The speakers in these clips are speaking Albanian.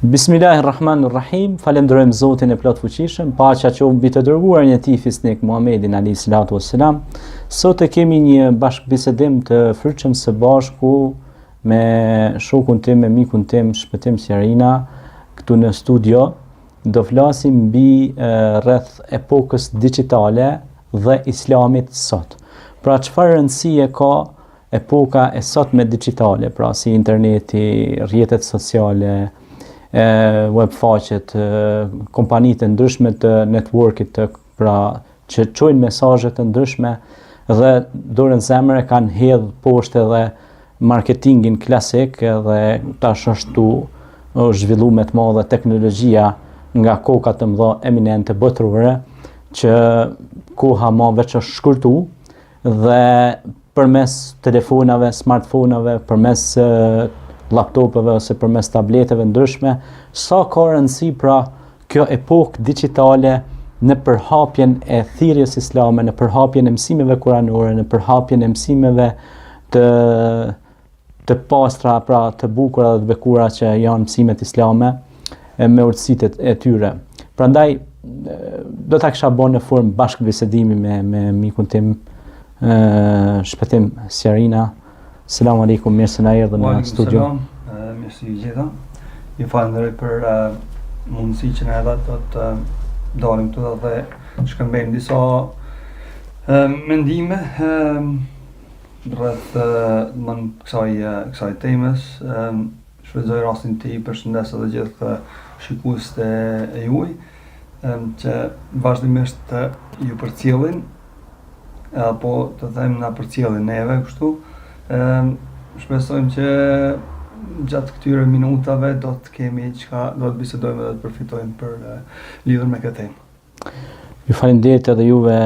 Bismillahirrahmanirrahim. Falenderojmë Zotin e plot fuqishëm, paqja qoftë mbi të dërguarin e tij fisnik Muhamedin alayhi salatu wassalam. Sot e kemi një bashkëbisedim të fryrshëm së bashku me shokun tim, me mikun tim Shpëtim Sjarina këtu në studio. Do flasim mbi rreth epokës digjitale dhe islamit sot. Pra çfarë rëndësie ka epoka e sotme digjitale, pra si interneti, rrjetet sociale, webfaqet, kompanitë ndryshme të networkit pra që çojnë mesazhe të ndryshme dhe dorën zemër e kanë hedh poshtë edhe marketingin klasik dhe tash është zhvilluar me të madhe teknologjia nga koka të mëdha eminente botërore që koha më veç është shkurtu dhe përmes telefonave, smartphonave, përmes laptopeve ose përmes tableteve ndryshme, sa ka rëndësi pra kjo epokë digjitale në përhapjen e thirrjes islame, në përhapjen e mësimeve kuranore, në përhapjen e mësimeve të pastra, pra të bukura dhe të bekura që janë mësimet islame me urtësitë e tyre. Prandaj do ta kisha bën në formë bashkëbisedimi me mikun tim Shpëtim Sjarina. Selamu alaikum, mirë se na erdhën në studio. Mirë se ju gjeta. Ju falenderoj për mundësi që na dha të dalim këtu dhe shkëmbejmë disa mendime rreth kësaj temës. Shfrytëzoj rastin të përshëndes edhe gjithë shikuesit e juaj që vazhdimisht ju përcjellin apo të them na përcjellin neve kështu. Shpresojmë që gjatë këtyre minutave do të bisedojmë dhe të përfitojmë për lidhur me këtë temë. Ju falenderoj edhe juve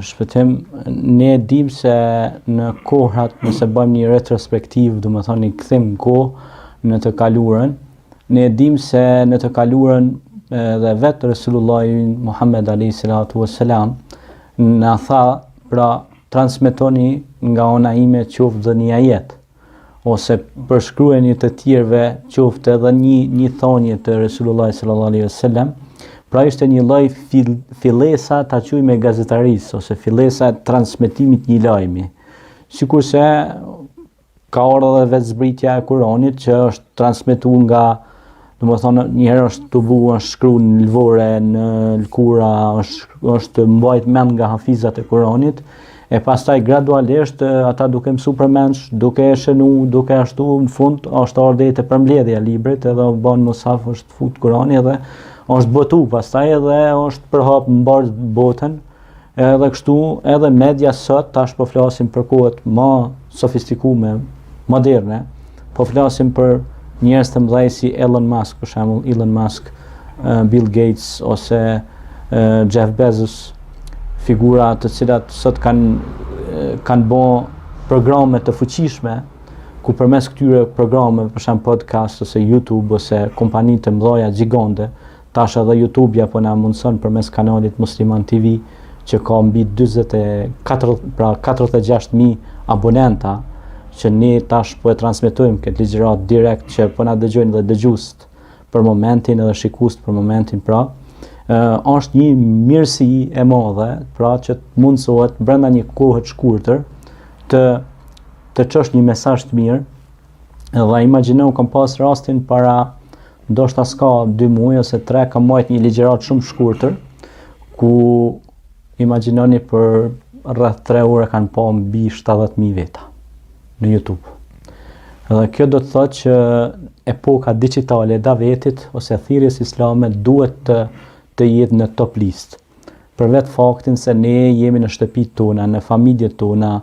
Shpëtim. Ne dim se në kohrat, nëse bëjmë një retrospektiv, do të thonë një kthim kohë në të kaluarën, ne dim se në të kaluarën dhe vetë Resulullah Muhammed alayhi salatu wassalam na tha, pra transmetoni nga ona ime qoftë dhe një ajet, ose përshkruani të tjerëve qoftë edhe një thonje të Resulullah sallallahu alaihi wasallam. Pra ishte një lloj fillesa ta quajmë gazetarisë ose fillesa e transmetimit një lajmi. Sikurse ka ardhur edhe vetë zbritja e Kuranit që është transmetuar nga, domethënë një herë është tubuar, është shkruar në lvore, në lkura, është mbajtur mend nga hafizat e Kuranit. E pastaj gradualisht ata duke mësuar përmendsh, duke shënuar, duke ashtu në fund është ardhur te përmbledhja e librit edhe u bën mushaf, është fut Kurani edhe është botu, pastaj edhe është përhap mbar botën. Edhe kështu edhe media sot tash po flasim për kohët më sofistikume, moderne. Po flasim për njerëz të mëdhenj si Elon Musk, për shembull, Elon Musk, Bill Gates ose Jeff Bezos, figura të cilat sot kanë bërë programe të fuqishme ku përmes këtyre programeve, për shembull podcast ose YouTube ose kompani të mëdha gjigande, tash edhe YouTube-ja po na mundson përmes kanalit Musliman TV që ka mbi 46.000 abonenta që ne tash po e transmetojmë këtë ligjërat direkt që po na dëgjojnë dhe dëgjuesit për momentin edhe shikuesit për momentin, pra është një mirësi e madhe, pra që mundsohet brenda një kohe të shkurtër të çosh një mesazh të mirë. Dhe imagjino kam pas rastin para ndoshta s'ka 2 muaj ose 3 kam marrë një ligjërat shumë shkurtër ku imagjinoni për rreth 3 orë kanë pa mbi 70.000 veta në YouTube. Dhe kjo do të thotë që epoka digjitale e davetit ose thirrjes islame duhet të jetë në top list. Për vetë faktin se ne jemi në shtëpitë tona, në familjet tona,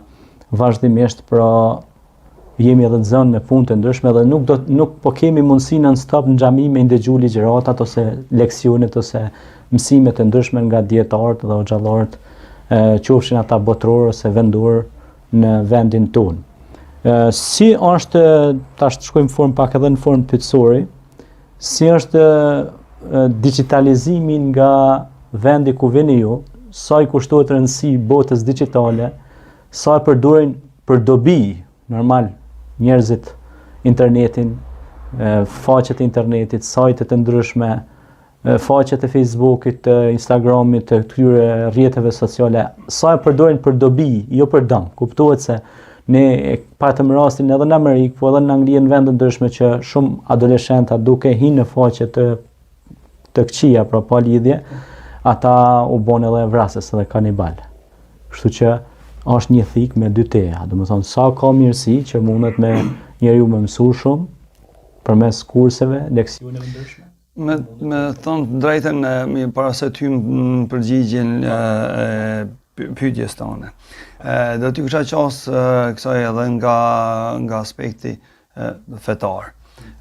vazhdimisht pra jemi edhe të zënë me punë të ndryshme dhe nuk po kemi mundësi non stop në xhami me ndëgju ligjëratat ose leksionet ose mësimet të ndryshme nga dietarët dhe hoxhallarët, qofshin ata botëror ose vendor në vendin tonë. Si është, tash të shkojmë formë pak edhe në formë pyetësori, si është digitalizimi nga vendi ku vini ju, sa i kushtohet rëndësi botës digjitale, sa e përdorin për dobi, normal, njerëzit internetin, faqet e internetit, sajtet e ndryshme, faqet e Facebookit, të Instagramit, të këtyre rrjeteve sociale, sa e përdorin për dobi, jo për dëm. Kuptohet se ne patëm rastin edhe në Amerikë, po edhe në Angli në vende ndryshme që shumë adoleshenta duke hinë në faqe të këqija, pra pa lidhje, ata u bon edhe vrasës edhe kanibal. Kështu që është një thik me dy teja, do të thonë sa ka mirësi që mundet me njeriu me mësu shumë përmes kurseve, leksioneve ndryshme. Me thonë drejtën, mi para se ty në përgjigjen pyetjes tone. Do t'ju kisha qasë kësaj edhe nga aspekti fetar.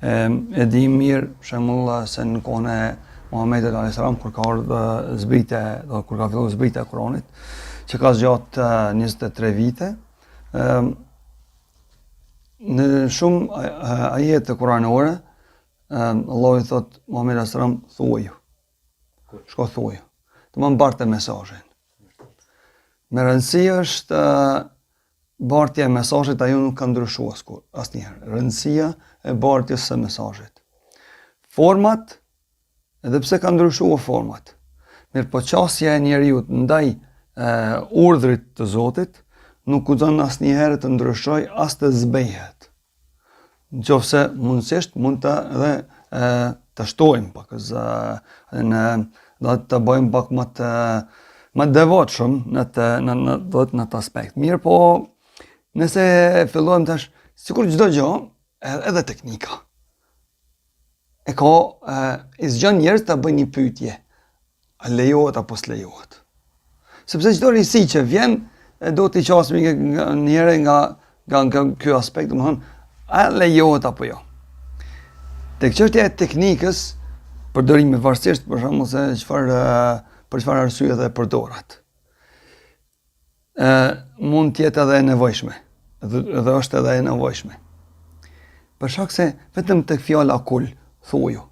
E di mirë, për shembull, se në kohën e Muhamedit a.s. kur ka ardhur zbritja, kur ka filluar zbritja e Kuranit, që ka zgjatë 23 vite, në shumë ajete kuranore, Allah i thot Muhamedi a.s. thuaju. Shko thuaju. Të më mbarte mesazhin. Me rëndësi është bartja e mesazhit, ajo nuk ka ndryshuar asnjëherë. Rëndësia e bartjes së mesazhit. Format, edhe pse ka ndryshuar format, mirë po qasja e njeriut ndaj urdhrit të Zotit nuk guxon asnjëherë të ndryshoj as të zbehet. Nëse mundësisht mund të edhe të shtojmë pak, do të bëjmë pak më devotshëm në atë aspekt. Mirë po, nëse fillojmë tash, sikur çdo gjë, edhe teknika. I zgjon njerëz ta bëjnë një pyetje. A lejohet apo s'lejohet? Sepse çdo risi që vjen, do t'i qasmi njëre nga ky aspekt, domethënë, a lejohet apo jo? Tek çështja e teknikës, përdorimi varësisht për shembull se për çfarë arsye dhe përdorat. Mund të jetë edhe e nevojshme, dhe është edhe e nevojshme. Për shkak se vetëm tek fjala kul, thuaju.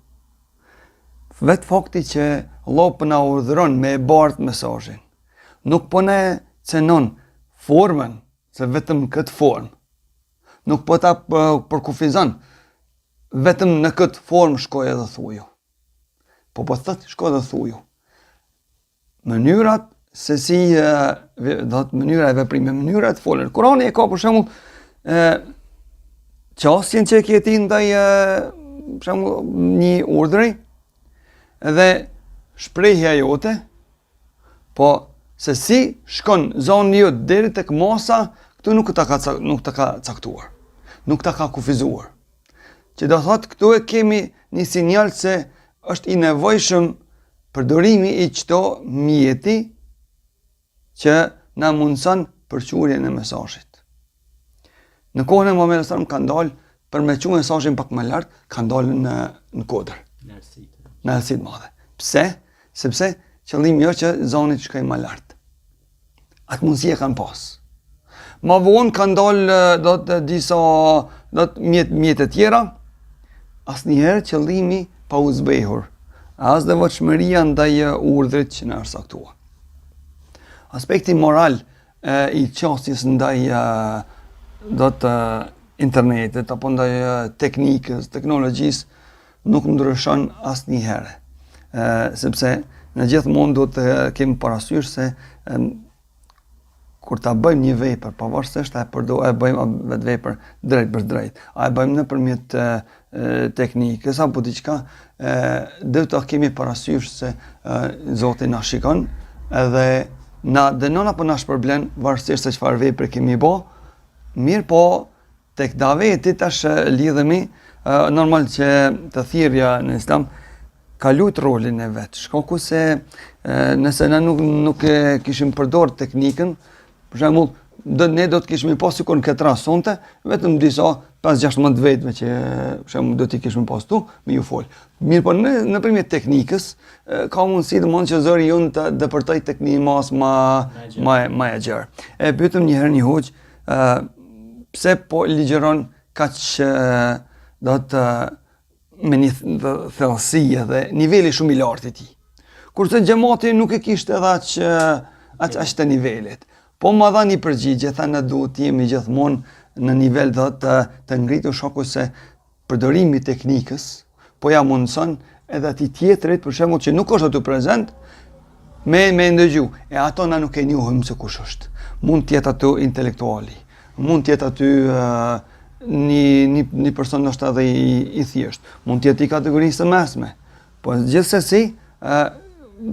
Vetë fakti që Allah po na urdhëron me e bartë mesazhin, nuk po na cenon formën, se vetëm këtë formë. Nuk po ta përkufizon, vetëm në këtë formë shkoj edhe thuaju. Po thot shkoj edhe thuaju. Mënyrat se si mënyra e veprimit, mënyra e folën. Kurani e ka për shembull qasjen që ke ti ndaj për shembull një urdhri dhe shprehja jote, po se si shkon zoni jot deri tek masa, këtu nuk ta ka caktuar, nuk ta ka kufizuar. Që do thot këtu e kemi një sinjal se është i nevojshëm përdorimi i çdo mjeti që na mundson përqurjen e mesazhit. Në kohën e Muhamedit sallallahu alajhi wasallam ka ndalë për me quajtur mesazhin pak më lart, ka ndalë në kodër. Në arsit madhe. Pse? Sepse qëllimi është që zoni të shkojë më lart. Atë mundësi e kanë pas. Ma vonë kanë dalë disa mjete të tjera, asnjëherë qëllimi pa u zbehur, as devotshmëria ndaj urdhrit që na është saktuar. Aspekti moral i qasjes ndaj internetit apo ndaj teknikës, teknologjisë nuk ndryshon asnjëherë. Sepse në gjithmonë do të kemi parasysh se kur ta bëjmë një vepër, pavarësisht e bëjmë vetë vepër drejt për drejt, a e bëjmë nëpërmjet teknikës apo diçka, do të kemi parasysh se Zoti na shikon edhe na dënon apo na shpërblen varësisht se çfarë vepre kemi bë. Mirë po, tek daveti tash lidhemi, normal që të thirrja në Islam ka luajtur rolin e vet. Shkaku se nëse ne nuk e kishim përdor teknikën, për shembull, ne do të kishim pas sikur në këtë rast sonte, vetëm disa 5-16 vetëve që për shembull do t'i kishim pas tu me ju fol. Mirë po nëpërmjet teknikës ka mundësi domosdoshmë që zëri jon të depërtoj tek një mas më e gjerë. E pyetëm një herë një hoç, pse po ligjeron kaq do të me një thellësi dhe niveli shumë i lartë i tij. Kurse xhamati nuk e kishte edhe aq të nivelit. Po më dha një përgjigje, tha ne duhet të jemi gjithmonë në nivel të ngritur, shoku se përdorimi i teknikës, po ja mundson edhe atij tjetrit, për shembull, që nuk është aty prezent, me ndëgju. E ato na nuk e njohim se kush është. Mund të jetë aty intelektuali, mund të jetë aty një person ndoshta edhe i thjesht, mund të jetë i kategorisë së mesme. Po gjithsesi,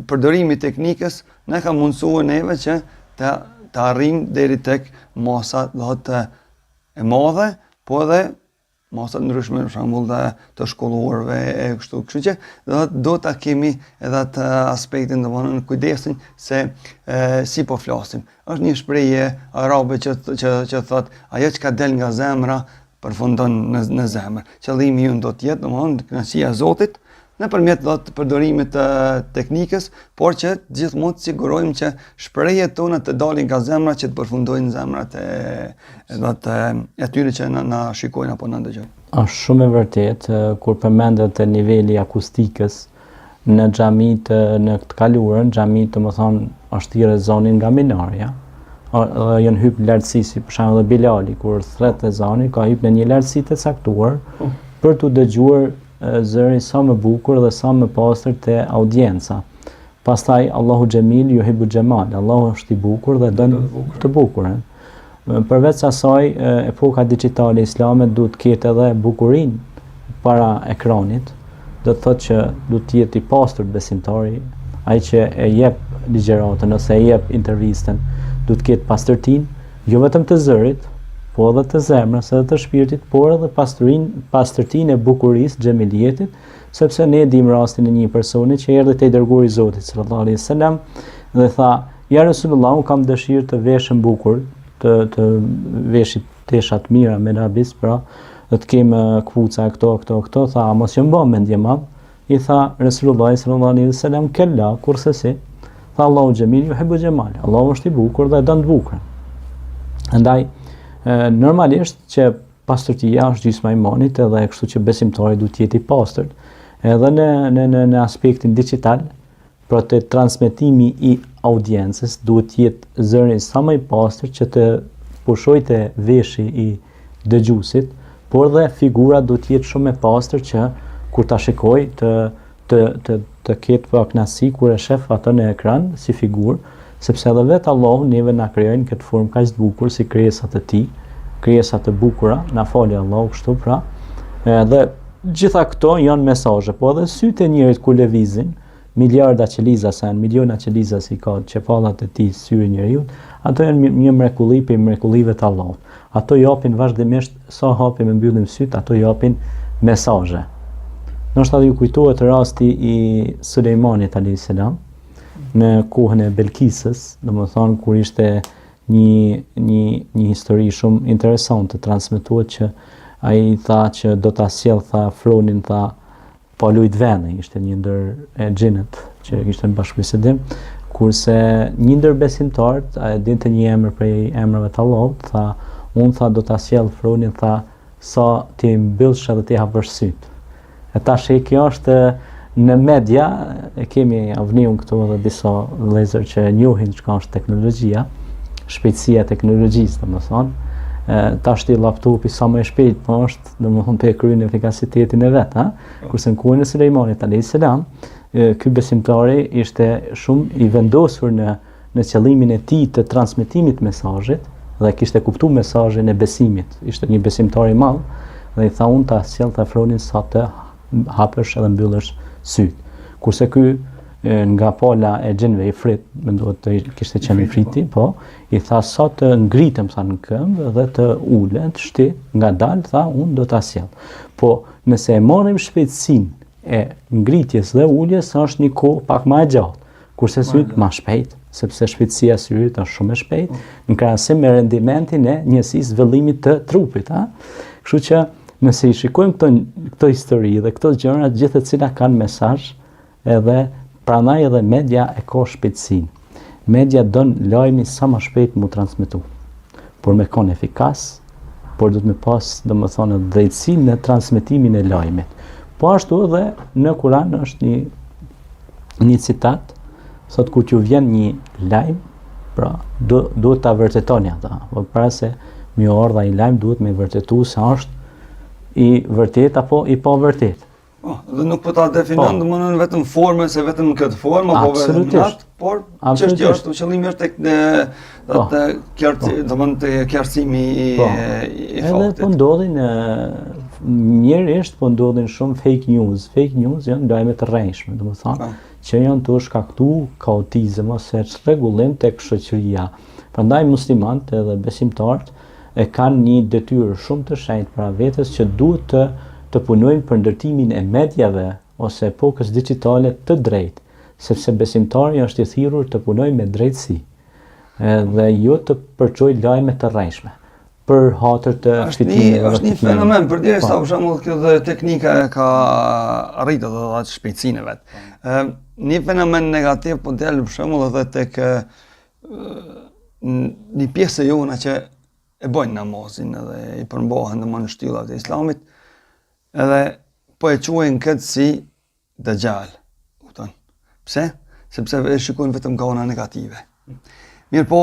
përdorimi i teknikës na ka mundsuar neve që të arrijmë deri tek masa e madhe, po edhe masa të ndryshme, për shembull të shkolluarve e kështu. Kështu që do ta kemi edhe atë aspektin, domethënë kujdesin se si po flasim. Është një shprehje arabe që thot ajo që ka del nga zemra përfundon në zemër. Qëllimi ynë do të jetë domethënë kënaqësia e Zotit nëpërmjet përdorimit të teknikës, por që gjithmonë të sigurojmë që shprehjet tona të dalin nga zemra që të përfundojnë në zemrat e atyre që na shikojnë apo na ndëgjojnë. Është shumë e vërtetë kur përmendet niveli akustikës në xhamit në të kaluarën, xhamit domethënë është thirrë zonin nga minarja. Janë hyp në lartësi, si për shembull Bilali kur thret ezani ka hyp në një lartësi të caktuar për të dëgjuar zërin sa më bukur dhe sa më pastër te audienca. Pastaj Allahu Xhemil yuhibbu Xhemal, Allahu është i bukur dhe don të bukurën. Përveç asaj, epoka digjitale islame duhet të ketë edhe bukurinë para ekranit. Do të thotë që duhet të jetë i pastër besimtari, ai që e jep ligjëratën ose e jep intervistën, duhet të ketë pastërtinë, jo vetëm të zërit, po edhe të zemrës, edhe të shpirtit, por edhe pastërtinë e bukurisë, xhemilietit, sepse ne dim rastin e një personi që erdhi te dërguari i Zotit sallallahu alaihi wasallam dhe tha: "Ja Resulullah, unë kam dëshirë të veshëm bukur, të veshit tesha të mira me labis, pra, dhe të kem kpuca këto, tha, mos që mba mendje madh." I tha Resulullah sallallahu alaihi wasallam: "Kella, kurse si." Tha: "Allahu Xhemil yuhibbu Xhemal, Allahu është i bukur dhe don të bukurën." Andaj normalisht që pastërtia është gjysma e imanit, edhe kështu që besimtari duhet të jetë i pastër, edhe në aspektin digital, pra të transmetimi i audiencës duhet të jetë zëri sa më i pastër që të pushojë te veshi i dëgjuesit, por dhe figura duhet të jetë shumë e pastër që kur ta shikoj të ketë pak kënaqësi kur e shef atë në ekran si figurë, sepse edhe vetë Allahu neve na krijoi në këtë formë kaq të bukur si krijesat e tij, krijesa të bukura, na fali Allahu kështu pra. Dhe gjitha këto janë mesazhe, po edhe sytë e njerit kur lëvizin, miliarda qeliza sa janë miliona qeliza si ka çepallat e tij syri njeriu, ato janë një mrekulli për mrekullive të Allahut. Ato japin vazhdimisht sa hapim e mbyllim syt, ato japin mesazhe. Ndoshta ju kujtohet rasti i Sulejmanit alayhis salam në kohën e Belkisës, domethënë kur ishte një histori shumë interesante transmetohet që ai tha që do ta sjell tha Fronin tha pa lujt vendi, ishte një ndër e xhinët që kishte në bashkëbisedim, kurse një ndër besimtarët e dinte një emër prej emrave të Allahut, tha unë tha do ta sjell Fronin tha sa ti mbyllsh edhe ti hapësh syt. E tash kjo është në media, e kemi avniun këtu edhe disa vëllezër që njohin çka është teknologjia, shpejtësia e teknologjisë, domethënë. Tash ti laptopi sa më shpejt po është, domethënë pe kryen efikasitetin e vet, kurse në kohën e Sulejmanit alayhis salam, ky besimtari ishte shumë i vendosur në qëllimin e tij të transmetimit të mesazhit dhe kishte kuptuar mesazhin e besimit. Ishte një besimtar i madh dhe i tha unë ta sjell ta Fronin sa të hapësh edhe mbyllësh syt. Kurse ky nga pala e xhenve i frit, mendohet të kishte qenë i friti, po, i tha sa të ngritem tha në këmbë dhe të ulem, të shti, ngadalë tha unë do ta sjell. Po, nëse e marrim shpejtësinë e ngritjes dhe uljes, është një kohë pak më e gjatë, kurse syt më shpejt, sepse shpejtësia e syrit është shumë e shpejtë, në krahasim me rendimentin e njësisë zhvillimit të trupit, Kështu që nëse i shikojmë këto histori dhe këto gjëra, gjithë të cilat kanë mesazh, edhe prandaj edhe media e ka shpejtësinë. Media don lajmin sa më shpejt mu transmetu, por me kon efikas, por duhet me pas domethënë drejtësinë në transmetimin e lajmit. Po ashtu edhe në Kur'an është një citat, thot kur t'ju vjen një lajm, pra duhet ta vërtetoni ata, por para se më ardha një lajm duhet me vërtetuar se është i vërtet apo i pa vërtet. Dhe nuk po ta definon domethënë vetëm formën se vetëm në këtë formë apo vetëm në atë, por çështja është qëllimi është tek domethënë te qartësimi i faktit. Edhe po ndodhin njerëzisht po ndodhin shumë fake news. Fake news janë lajme të rrejshme, domethënë që janë të shkaktuar kaotizëm ose çrregullim tek shoqëria. Prandaj muslimanët edhe besimtarët e kanë një detyrë shumë të shenjtë para vetes që duhet të punojnë për ndërtimin e mediave ose epokës digjitale të drejtë, sepse besimtari është i thirrur të punojë me drejtësi, dhe jo të përçojë lajme të rrejshme për hatër të fitimeve. Është një fenomen, përderisa për shembull kjo dhe teknika e ka arritur edhe atë shpejtësinë e vet. Një fenomen negativ po del për shembull edhe tek një pjesë e jona që e bojnë namazin edhe i përmbahen në shtyllat e Islamit. Edhe po e quajnë këtë si dëgjal. Kupton? Pse? Sepse e shikojnë vetëm nga ana negative. Mirë po,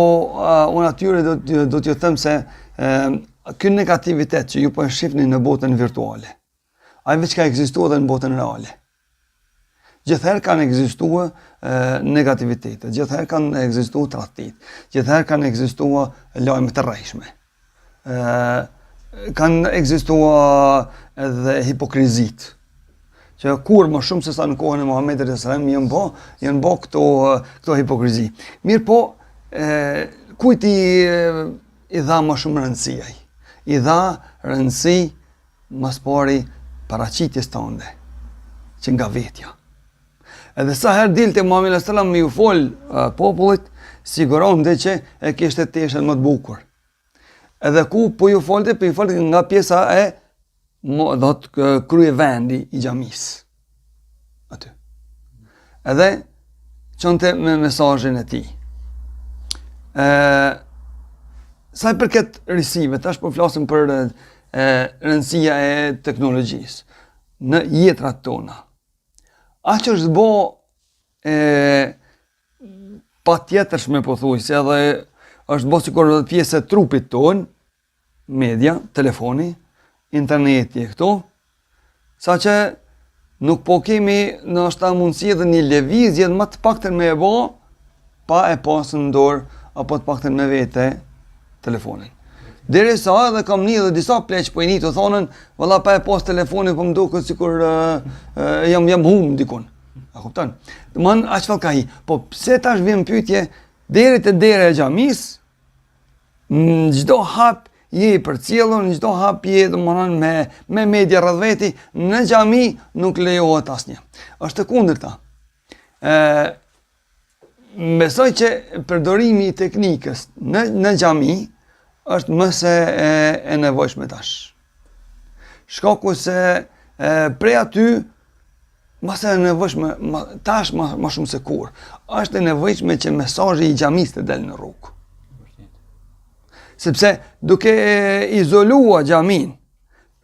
unë atyre do t'ju them se ky negativitet që ju po e shihni në botën virtuale, ai veç ka ekzistuar edhe në botën reale. Gjithherë kanë ekzistuar negativitete, gjithherë kanë ekzistuar tradhtit, gjithherë kanë ekzistuar lajme të rrejshme. Kanë ekzistuar edhe hipokrizit, që kur më shumë se sa në kohën e Muhamedit sallallahu janë bë këto hipokrizi. Mirë po, kujt i dha më shumë rëndësi ai? I dha rëndësi mas pari paraqitjes tënde, që nga vetja. Edhe sa herë dilte Muhamedi sallallahu me ju fol popullit, siguronte që e kishte teshën më të bukur. Edhe ku po ju folte nga pjesa e krye vendi i xhamis. Aty. Edhe çonte me mesazhin e tij. Sa i përket risive, tash po flasim për rëndësia e teknologjisë në jetrat tona. Aq është bo patjetërshme po thuaj se edhe është bo sikur pjesë e trupit ton, media, telefoni, interneti e këto, sa që nuk po kemi në është mundësi edhe një lëvizje më të paktën me e bo, pa e pasë në dorë, apo të paktën me vete telefonin. Derisa edhe kam një dhe disa pleq po i një të thonën, valla pa e pasë telefonin, po më duket sikur jam hum dikun. A kupton? Domthon aq fal ka hi. Po pse tash vjen pyetje deri te dera e xhamis? Në çdo hap je i përcjellur, në çdo hap je domthon me media rreth veti, në xhami nuk lejohet asnjë. Është e kundërta. Besoj që përdorimi i teknikës në xhami është më se e nevojshme tash. Shkaku se prej aty mas e nevojshme tash më shumë se kur. Është e nevojshme që mesazhi i xhamis të del në rrugë. Sepse duke izolua xhamin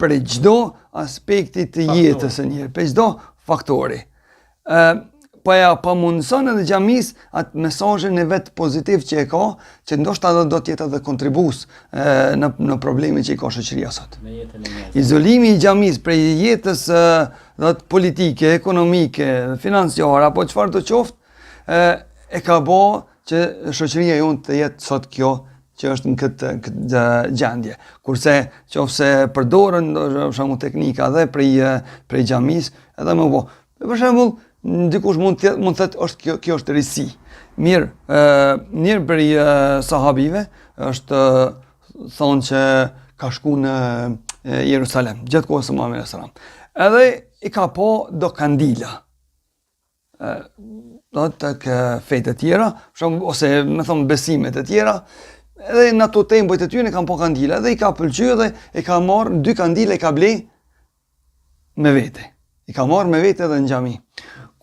për çdo aspekti të jetës së njëri, për çdo faktori. Po ja pamundson edhe xhamis atë mesazhin e vet pozitiv që e ka, që ndoshta do të jetë edhe kontribues në problemin që i ka shoqëria sot. Izolimi i xhamis prej jetës politike, ekonomike, financiare apo çfarë do qoftë, e ka bë që shoqëria jonë të jetë sot kjo që është në këtë gjendje. Kurse qofse përdoren për shembull teknika dhe prej xhamis, edhe më po. Për shembull, dikush mund të thotë është kjo është risi. Mirë për sahabive është thonë që ka shku në Jerusalem, gjatë kohës së Muhamedit sallallahu alaihi wasallam. Edhe i ka po do kandila. Do të fejtë të tjera, ose me thonë besimet të tjera, edhe në ato tempojt e tyre kanë po kandila, edhe i ka pëlqyer dhe i ka marrë 2 kandila i ka blej me vete. I ka marrë me vete edhe në xhami.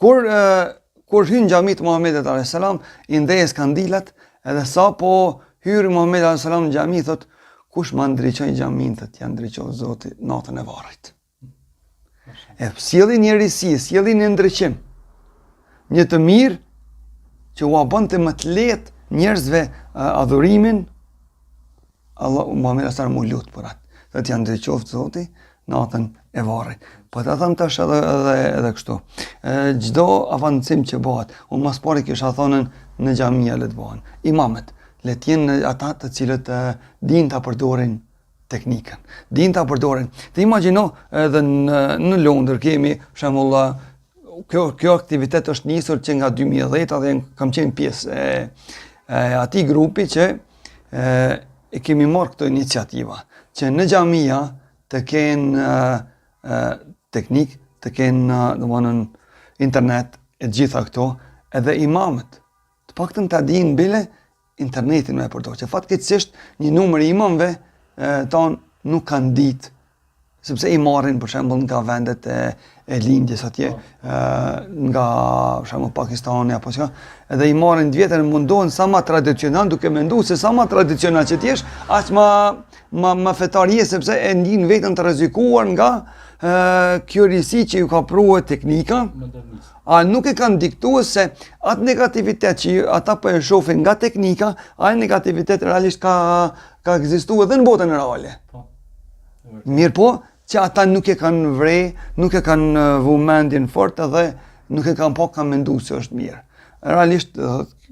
Kur hyn xhamit Muhamedit alayhis salam, i ndjes kandilat, edhe sa po hyri Muhamedi alayhis salam në xhami, thot kush ma ndriçoi xhamin, thot ja ndriçoi Zoti natën e varrit. E sjellin një risi, sjellin një ndriçim. Një të mirë që u bënte më të lehtë njerëzve adhurimin, Allah Muhamedi alayhis salam u lut për atë. Thot ja ndriçoi Zoti natën e varrit. Po ta them tash edhe kështu. Çdo avancim që bëhet, unë mas pari kisha thonën në xhamia le të bëhen. Imamet le të jenë ata të cilët dinë ta përdorin teknikën. Dinë ta përdorin. Të imagjino edhe në Londër kemi për shembull kjo aktivitet është nisur që nga 2010 dhe kam qenë pjesë e atij grupi që e kemi marrë këtë iniciativa që në xhamia të kenë teknik, të kenë domethënë internet e gjitha këto, edhe imamet të paktën ta dinë bile internetin me përdor. Që fatkeqësisht një numër i imamëve ton nuk kanë ditë, sepse i marrin për shembull nga vendet e lindjes atje, nga për shembull Pakistani apo çka, edhe i marrin të vjetër mundohen sa më tradicional, duke menduar se sa më tradicional që ti jesh, aq më fetar je, sepse e ndin veten të rrezikuar nga kjo risi që ju ka pruar teknika. A nuk e kanë diktuar se atë negativitet që ata po e shohin nga teknika, ai negativitet realisht ka ekzistuar edhe në botën reale. Mirë po, që ata nuk e kanë vrej, nuk e kanë vëmendjen fort edhe nuk e kanë kanë menduar se është mirë. Realisht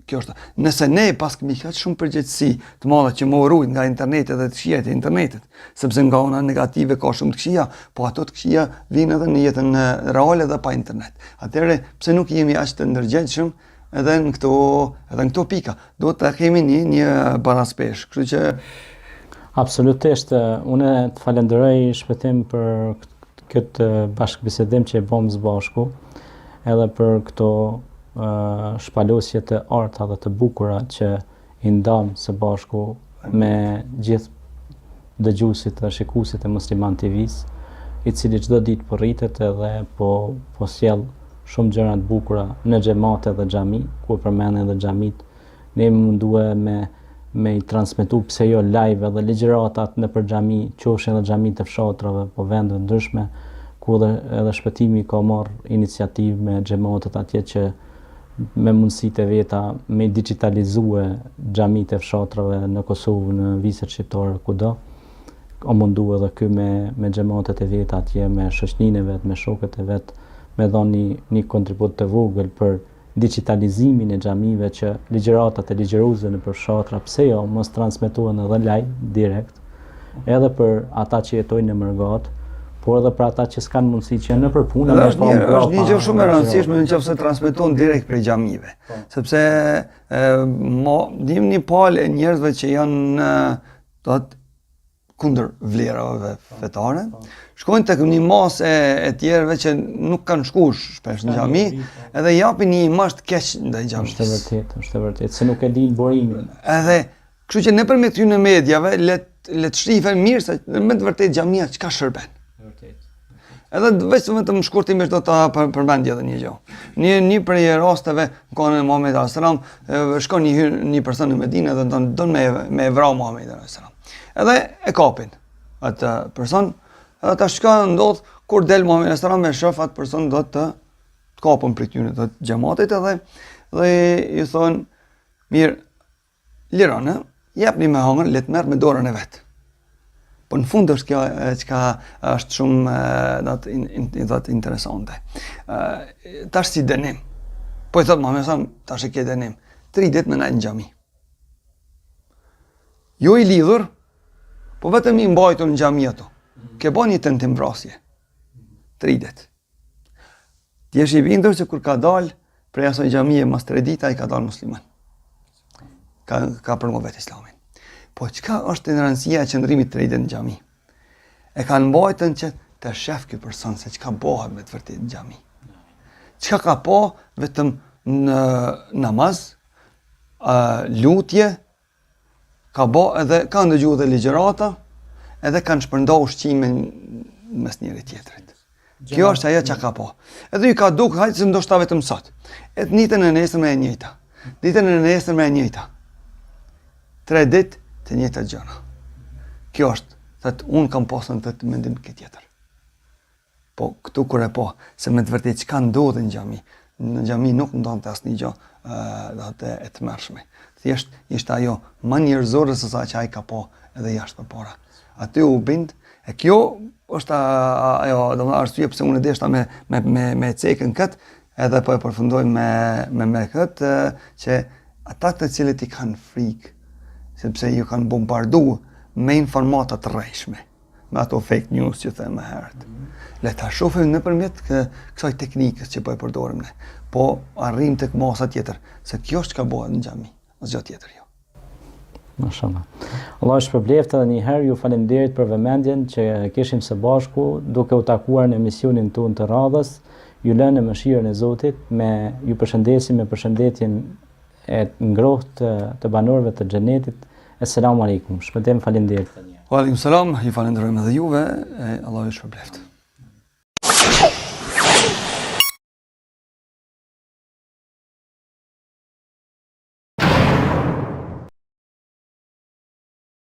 kjo është. Nëse ne pas kemi kaq shumë përgjegjësi të mëdha që më urojnë nga interneti dhe të këqijat e internetit, sepse nga ona negative ka shumë të këqija, po ato të këqija vinë edhe në jetën reale dhe pa internet. Atëherë pse nuk jemi aq të ndërgjegjshëm edhe në këto pika. Duhet të kemi një baraspeshë. Kështu që absolutisht, unë të falenderoj Shpëtim për këtë bashkëbisedim që e bëm së bashku, edhe për këto shpalosje të arta dhe të bukura që i ndam së bashku me gjithë dëgjuesit dhe shikuesit e Musliman TV-s, i cili çdo ditë po rritet edhe po sjell shumë gjëra të bukura në xhamate dhe xhami, ku përmenden edhe xhamit. Ne munduam me i transmetu pse jo live edhe ligjëratat nëpër xhami, qofshin edhe xhamit të fshatrave, po vende ndryshme, ku edhe Shpëtimi ka marrë iniciativë me xhamatet atje që me mundësitë e veta me digitalizue xhamit e fshatrave në Kosovë, në viset shqiptare, kudo. O mundu edhe ky me xhamatet e veta atje, me shoqërinë e vet, me shokët e vet, me dhënë një kontribut të vogël për digitalizimin e xhamive, që ligjëratat e ligjëruesve në fshatra, pse jo, mos transmetohen edhe live direkt, edhe për ata që jetojnë në Mërgat, por edhe për ata që s'kanë mundësi që në përpunë. Është një gjë shumë e rëndësishme nëse transmeton direkt prej xhamive, sepse një palë e njerëzve që janë kundër vlerave fetare, shkojnë tek një masë e tjerëve që nuk kanë shkuar shpesh në xhami, edhe japin një imazh të keq ndaj xhamisë. Është e vërtetë, se nuk e dinë burimin. Edhe, kështu që nëpërmjet këtyre mediave le të shrifen mirë se me të vërtetë xhamia çka shërben. Edhe vetëm shkurtimisht do ta përmend edhe një gjë. Një prej rasteve kohën e Muhamedit sallallahu alajhi wasallam, shkon një person në Medinë dhe don me vrau Muhamedit sallallahu alajhi wasallam. Edhe e kapin atë person, edhe ta shkon ndodh kur del Muhamedi sallallahu alajhi wasallam me shof atë person do të kapën prej tyre të xhamatit edhe i thon mirë, lirone, jepni me hëngër, le të merr me dorën e vet. Po në fund është kjo çka është shumë interesante. Tash si dënim. Po i thot Muhamedi sa tash e ke dënim. 3 ditë me në xhami. Jo i lidhur, po vetëm i mbajtur në xhami ato. Ke bën një tentimvrasje. 3 ditë. Ti je i bindur se kur ka dal prej asaj xhamie mas 3 ditë ai ka dalë musliman. Ka promovuar vetë Islamin. Po çka është rëndësia e qëndrimit 3 ditë në xhami? E kanë mbajtur që të shef ky person se çka bëhet me të vërtetë në xhami. Çka ka po vetëm në namaz, lutje, ka bë edhe kanë dëgjuar edhe ligjërata, edhe kanë shpërndar ushqime mes njëri tjetrit. Kjo është ajo që ka po. Edhe ju ka duk, hajtë se ndoshta vetëm sot. E ditën e nesërme e njëjta. Ditën e nesërme e njëjta. 3 ditë të njëjta gjëra. Kjo është, thotë unë kam pasur të mendim këtë tjetër. Po këtu kur e po, se me të vërtetë çka ndodhi në xhami. Në xhami nuk ndonte asnjë gjë e tmerrshme. Thjesht ishte ajo më njerëzore se sa që ai ka po edhe jashtë përpara. Aty u bind E kjo është ajo, domethënë arsye pse unë deshta me cekën kët, edhe po e përfundoj me këtë që ata të cilët i kanë frikë, sepse ju kanë bombarduar me informata të rrejshme, me ato fake news që them më herët. Le ta shohim nëpërmjet kësaj teknikës që po e përdorim ne. Po arrim tek masa tjetër, se kjo është çka bëhet në xhami, asgjë tjetër jo. Mashallah. Allah shpërbleft edhe një herë, ju faleminderit për vëmendjen që kishim së bashku duke u takuar në emisionin tonë të radhës. Ju lënë në mëshirën e Zotit, ju përshëndesim me përshëndetjen e ngrohtë të banorëve të xhenetit. Assalamu alaikum. Shpëtim, faleminderit. Wa alaikum salam, ju falenderojmë edhe juve, Allah ju shpërbleft.